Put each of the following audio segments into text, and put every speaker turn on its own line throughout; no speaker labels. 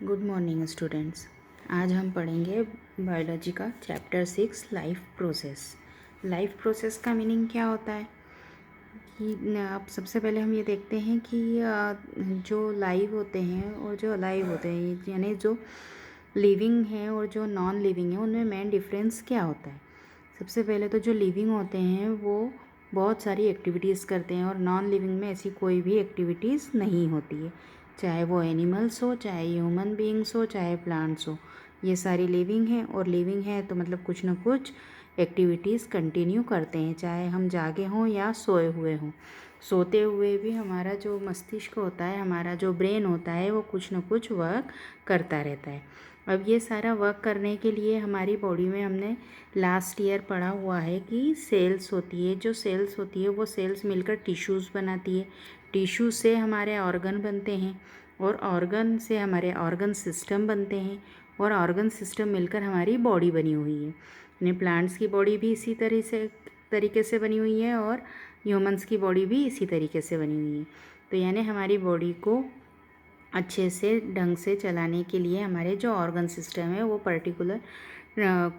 Good morning students. आज हम पढ़ेंगे बायोलॉजी का chapter 6 life process. Life process का मीनिंग क्या होता है कि अब सबसे पहले हम ये देखते हैं कि जो लाइव होते हैं और जो अलाइव होते हैं, यानी जो लिविंग है और जो नॉन लिविंग है, उनमें मेन डिफरेंस क्या होता है। सबसे पहले तो जो लिविंग होते हैं वो बहुत सारी एक्टिविटीज़ करते हैं और नॉन लिविंग में ऐसी कोई भी एक्टिविटीज़ नहीं होती है, चाहे वो एनिमल्स हो, चाहे ह्यूमन बीइंग्स हो, चाहे प्लांट्स हो। ये सारी लिविंग है और लिविंग है तो मतलब कुछ ना कुछ एक्टिविटीज़ कंटिन्यू करते हैं, चाहे हम जागे हों या सोए हुए हों। सोते हुए भी हमारा जो मस्तिष्क होता है, हमारा जो ब्रेन होता है, वो कुछ ना कुछ वर्क करता रहता है। अब ये सारा वर्क करने के लिए हमारी बॉडी में हमने लास्ट ईयर पढ़ा हुआ है कि सेल्स होती है। जो सेल्स होती है वो सेल्स मिलकर टिश्यूज़ बनाती है। टिश्यू से हमारे ऑर्गन बनते हैं और ऑर्गन से हमारे ऑर्गन सिस्टम बनते हैं और ऑर्गन सिस्टम मिलकर हमारी बॉडी बनी हुई है। यानी प्लांट्स की बॉडी भी इसी तरीके से बनी हुई है और ह्यूमंस की बॉडी भी इसी तरीके से बनी हुई है। तो यानी हमारी बॉडी को अच्छे से ढंग से चलाने के लिए हमारे जो ऑर्गन सिस्टम है वो पर्टिकुलर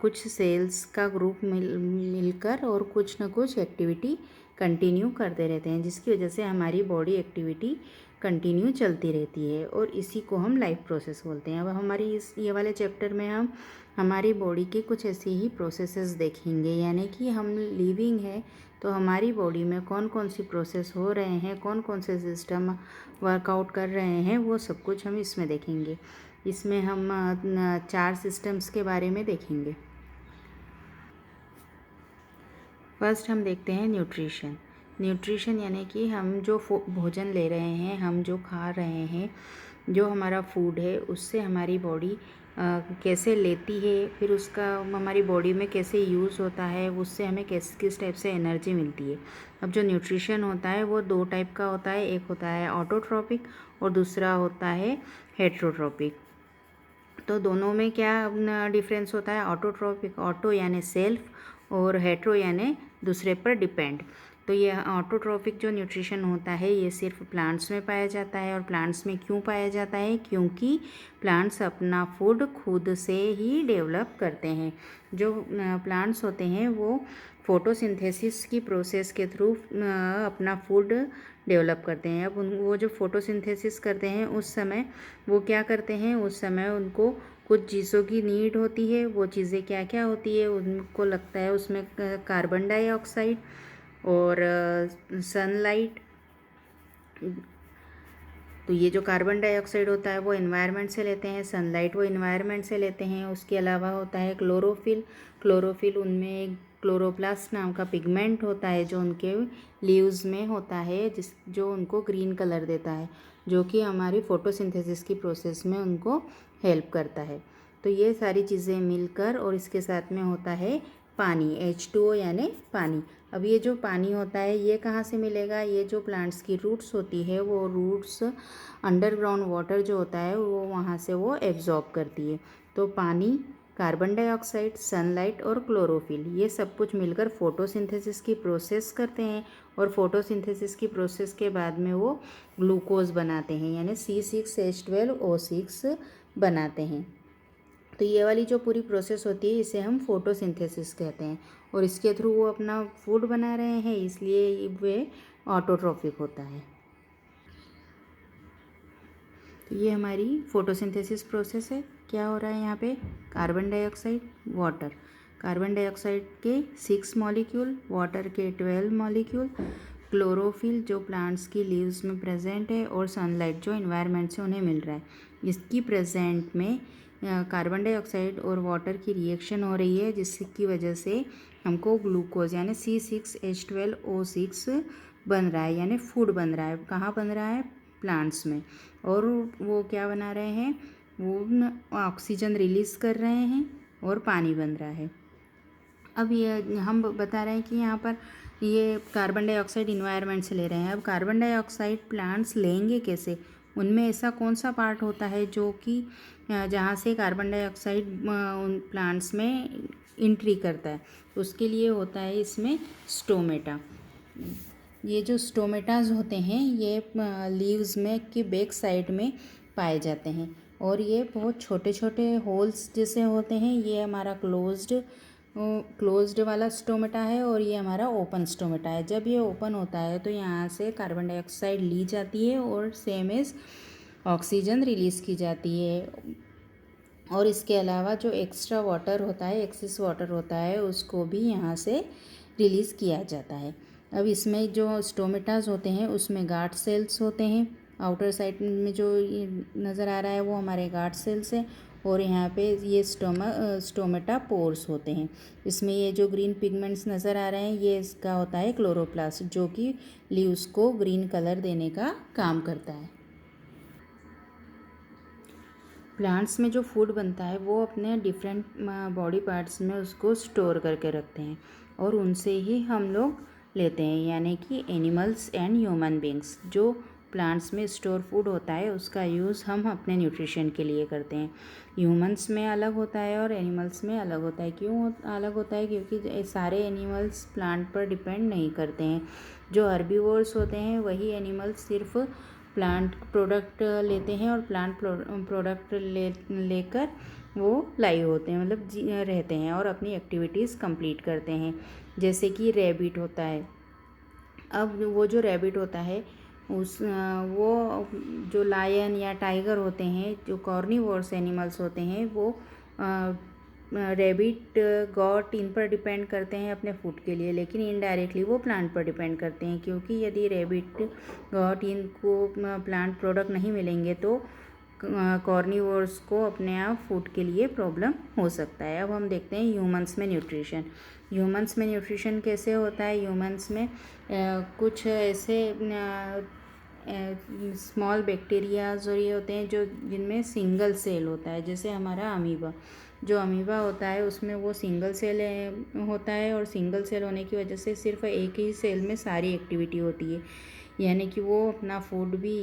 कुछ सेल्स का ग्रुप मिलकर और कुछ ना कुछ एक्टिविटी कंटिन्यू करते रहते हैं, जिसकी वजह से हमारी बॉडी एक्टिविटी कंटिन्यू चलती रहती है और इसी को हम लाइफ प्रोसेस बोलते हैं। अब हमारी ये वाले चैप्टर में हम हमारी बॉडी के कुछ ऐसी ही प्रोसेसेस देखेंगे, यानी कि हम लिविंग है तो हमारी बॉडी में कौन कौन सी प्रोसेस हो रहे हैं, कौन कौन से सिस्टम वर्कआउट कर रहे हैं, वो सब कुछ हम इसमें देखेंगे। इसमें हम 4 सिस्टम्स के बारे में देखेंगे। फर्स्ट हम देखते हैं न्यूट्रिशन। न्यूट्रिशन यानी कि हम जो भोजन ले रहे हैं, हम जो खा रहे हैं, जो हमारा फूड है, उससे हमारी बॉडी कैसे लेती है, फिर उसका हमारी बॉडी में कैसे यूज़ होता है, उससे हमें किस टाइप से एनर्जी मिलती है। अब जो न्यूट्रिशन होता है वो 2 टाइप का होता है, एक होता है ऑटोट्रॉपिक और दूसरा होता है हेट्रोट्रॉपिक। तो दोनों में क्या डिफरेंस होता है। ऑटोट्रॉपिक, ऑटो यानी सेल्फ और हेट्रो यानी दूसरे पर डिपेंड। तो ये ऑटोट्रॉपिक जो न्यूट्रिशन होता है ये सिर्फ प्लांट्स में पाया जाता है। और प्लांट्स में क्यों पाया जाता है? क्योंकि प्लांट्स अपना फूड खुद से ही डेवलप करते हैं। जो प्लांट्स होते हैं वो फोटोसिंथेसिस की प्रोसेस के थ्रू अपना फूड डेवलप करते हैं। अब वो जो फोटोसिंथेसिस करते हैं उस समय वो क्या करते हैं, उस समय उनको कुछ चीज़ों की नीड होती है। वो चीज़ें क्या क्या होती है, उनको लगता है उसमें कार्बन डाइऑक्साइड और सनलाइट। तो ये जो कार्बन डाइऑक्साइड होता है वो एनवायरनमेंट से लेते हैं, सनलाइट वो एनवायरनमेंट से लेते हैं। उसके अलावा होता है क्लोरोफिल। क्लोरोफिल उनमें एक क्लोरोप्लास्ट नाम का पिगमेंट होता है जो उनके लीव्स में होता है, जो उनको ग्रीन कलर देता है, जो कि हमारी फोटोसिंथेसिस की प्रोसेस में उनको हेल्प करता है। तो ये सारी चीज़ें मिलकर और इसके साथ में होता है पानी, H2O यानी पानी। अब ये जो पानी होता है ये कहाँ से मिलेगा? ये जो प्लांट्स की रूट्स होती है वो रूट्स अंडरग्राउंड वाटर जो होता है वो वहाँ से वो एब्जॉर्ब करती है। तो पानी, कार्बन डाइऑक्साइड, सनलाइट और क्लोरोफिल ये सब कुछ मिलकर फोटोसिंथेसिस की प्रोसेस करते हैं और फोटोसिंथेसिस की प्रोसेस के बाद में वो ग्लूकोज बनाते हैं, यानी C6H12O6 बनाते हैं। तो ये वाली जो पूरी प्रोसेस होती है इसे हम फोटोसिंथेसिस कहते हैं और इसके थ्रू वो अपना फूड बना रहे हैं, इसलिए वे ऑटोट्रॉफिक होता है। तो ये हमारी फोटोसिंथेसिस प्रोसेस है। क्या हो रहा है यहाँ पे? Carbon dioxide, water, carbon dioxide के 6 मॉलिक्यूल, वाटर के 12 मॉलिक्यूल, क्लोरोफिल जो प्लांट्स की लीव्स में प्रेजेंट है और सनलाइट जो एनवायरनमेंट से उन्हें मिल रहा है। इसकी प्रेजेंट में कार्बन डाइऑक्साइड और वाटर की रिएक्शन हो रही है, जिसकी वजह से हमको ग्लूकोज यानी C6H12O6 बन रहा है, यानी फूड बन रहा है। कहाँ बन रहा है? प्लांट्स में। और वो क्या बना रहे हैं? वो ऑक्सीजन रिलीज़ कर रहे हैं और पानी बन रहा है। अब ये हम बता रहे हैं कि यहाँ पर ये कार्बन डाइऑक्साइड इन्वायरमेंट से ले रहे हैं। अब कार्बन डाइऑक्साइड प्लांट्स लेंगे कैसे? उनमें ऐसा कौन सा पार्ट होता है जो कि जहाँ से कार्बन डाइऑक्साइड उन प्लांट्स में एंट्री करता है? उसके लिए होता है इसमें स्टोमेटा। ये जो स्टोमेटाज होते हैं ये लीव्स में की बैक साइड में पाए जाते हैं। और ये बहुत छोटे छोटे होल्स जैसे होते हैं। ये हमारा क्लोज्ड वाला स्टोमेटा है और ये हमारा ओपन स्टोमेटा है। जब ये ओपन होता है तो यहाँ से कार्बन डाइऑक्साइड ली जाती है और सेम एज ऑक्सीजन रिलीज़ की जाती है। और इसके अलावा जो एक्स्ट्रा वाटर होता है, एक्सेस वाटर होता है, उसको भी यहाँ से रिलीज़ किया जाता है। अब इसमें जो स्टोमेटाज होते हैं उसमें गार्ड सेल्स होते हैं। आउटर साइड में जो ये नज़र आ रहा है वो हमारे गार्ड सेल्स है। और यहाँ पे ये स्टोमेटा पोर्स होते हैं। इसमें ये जो ग्रीन पिगमेंट्स नज़र आ रहे हैं ये इसका होता है क्लोरोप्लास्ट, जो कि लीव्स को ग्रीन कलर देने का काम करता है। प्लांट्स में जो फूड बनता है वो अपने डिफरेंट बॉडी पार्ट्स में उसको स्टोर करके रखते हैं और उनसे ही हम लोग लेते हैं, यानी कि एनिमल्स एंड ह्यूमन बींग्स। जो प्लांट्स में स्टोर फूड होता है उसका यूज़ हम अपने न्यूट्रिशन के लिए करते हैं। ह्यूमंस में अलग होता है और एनिमल्स में अलग होता है। क्यों अलग होता है? क्योंकि सारे एनिमल्स प्लांट पर डिपेंड नहीं करते हैं। जो हर्बीवोर्स होते हैं वही एनिमल्स सिर्फ प्लांट प्रोडक्ट लेते हैं और प्लांट प्रोडक्ट लेकर वो लाइव होते हैं, मतलब रहते हैं और अपनी एक्टिविटीज़ कंप्लीट करते हैं। जैसे कि रैबिट होता है। अब वो जो रैबिट होता है वो जो लायन या टाइगर होते हैं, जो कॉर्निवोर्स एनिमल्स होते हैं, वो रैबिट गॉट इन पर डिपेंड करते हैं अपने फूड के लिए, लेकिन इनडायरेक्टली वो प्लांट पर डिपेंड करते हैं। क्योंकि यदि रैबिट गॉट इनको प्लांट प्रोडक्ट नहीं मिलेंगे तो कॉर्निवोर्स को अपने आप फूड के लिए प्रॉब्लम हो सकता है। अब हम देखते हैं ह्यूमंस में न्यूट्रिशन। ह्यूमंस में न्यूट्रिशन कैसे होता है? ह्यूमंस में कुछ ऐसे स्मॉल बैक्टीरियाज और ये होते हैं जो जिनमें सिंगल सेल होता है। जैसे हमारा अमीबा, जो अमीबा होता है उसमें वो सिंगल सेल होता है और सिंगल सेल होने की वजह से सिर्फ एक ही सेल में सारी एक्टिविटी होती है, यानी कि वो अपना फूड भी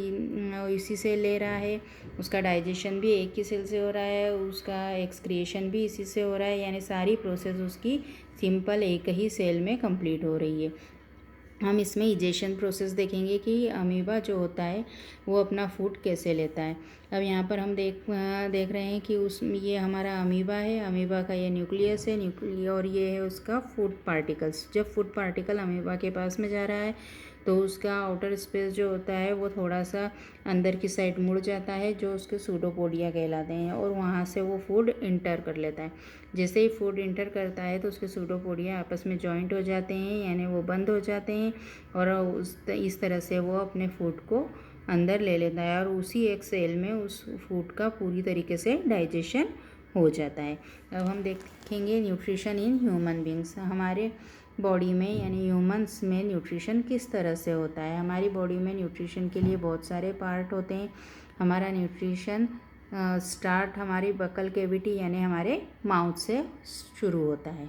इसी से ले रहा है, उसका डाइजेशन भी एक ही सेल से हो रहा है, उसका एक्सक्रिएशन भी इसी से हो रहा है, यानी सारी प्रोसेस उसकी सिंपल एक ही सेल में कंप्लीट हो रही है। हम इसमें इजेशन प्रोसेस देखेंगे कि अमीबा जो होता है वो अपना फूड कैसे लेता है। अब यहाँ पर हम देख रहे हैं कि ये हमारा अमीबा है। अमीबा का ये न्यूक्लियस है, और ये है उसका फूड पार्टिकल्स। जब फूड पार्टिकल अमीबा के पास में जा रहा है तो उसका आउटर स्पेस जो होता है वो थोड़ा सा अंदर की साइड मुड़ जाता है, जो उसके सूडोपोडिया कहलाते हैं, और वहाँ से वो फूड इंटर कर लेता है। जैसे ही फूड इंटर करता है तो उसके सूडोपोडिया आपस में जॉइंट हो जाते हैं, यानी वो बंद हो जाते हैं, और इस तरह से वो अपने फूड को अंदर ले लेता है और उसी एक सेल में उस फूड का पूरी तरीके से डाइजेशन हो जाता है। अब हम देखेंगे न्यूट्रिशन इन ह्यूमन बींग्स। हमारे बॉडी में यानी ह्यूमंस में न्यूट्रिशन किस तरह से होता है। हमारी बॉडी में न्यूट्रिशन के लिए बहुत सारे पार्ट होते हैं। हमारा न्यूट्रिशन स्टार्ट हमारी बकल कैविटी यानी हमारे माउथ से शुरू होता है।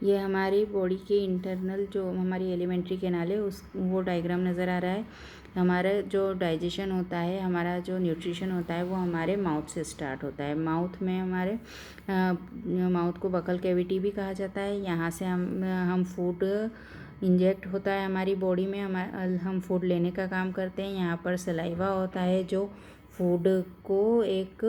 ये हमारी बॉडी के इंटरनल जो हमारी एलिमेंट्री कैनाल है वो डायग्राम नज़र आ रहा है। हमारा जो डाइजेशन होता है, हमारा जो न्यूट्रिशन होता है वो हमारे माउथ से स्टार्ट होता है। माउथ में हमारे माउथ को बकल कैविटी भी कहा जाता है। यहाँ से हम फूड इंजेक्ट होता है हमारी बॉडी में, हम फूड लेने का काम करते हैं। यहाँ पर सलाइवा होता है जो फूड को एक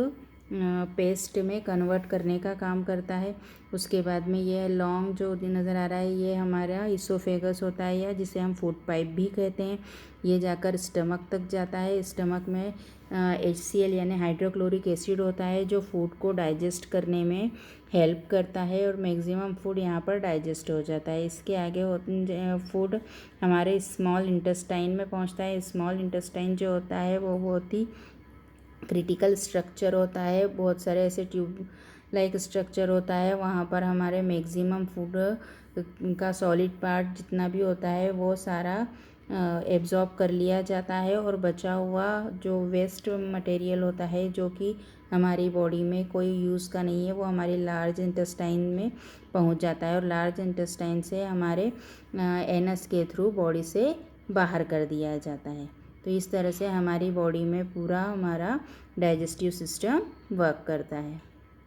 पेस्ट में कन्वर्ट करने का काम करता है। उसके बाद में ये लॉन्ग जो नज़र आ रहा है ये हमारा इसोफेगस होता है, या जिसे हम फूड पाइप भी कहते हैं। ये जाकर स्टमक तक जाता है। स्टमक में HCl यानी हाइड्रोक्लोरिक एसिड होता है जो फूड को डाइजेस्ट करने में हेल्प करता है, और मैक्सिमम फूड यहाँ पर डाइजेस्ट हो जाता है। इसके आगे फूड हमारे स्मॉल इंटेस्टाइन में पहुँचता है। स्मॉल इंटेस्टाइन जो होता है वो बहुत ही क्रिटिकल स्ट्रक्चर होता है। बहुत सारे ऐसे ट्यूब लाइक स्ट्रक्चर होता है, वहाँ पर हमारे मैक्सिमम फूड का सॉलिड पार्ट जितना भी होता है वो सारा एब्जॉर्ब कर लिया जाता है, और बचा हुआ जो वेस्ट मटेरियल होता है जो कि हमारी बॉडी में कोई यूज़ का नहीं है वो हमारी लार्ज इंटेस्टाइन में पहुंच जाता है, और लार्ज इंटेस्टाइन से हमारे एनस के थ्रू बॉडी से बाहर कर दिया जाता है। तो इस तरह से हमारी बॉडी में पूरा हमारा डाइजेस्टिव सिस्टम वर्क करता है।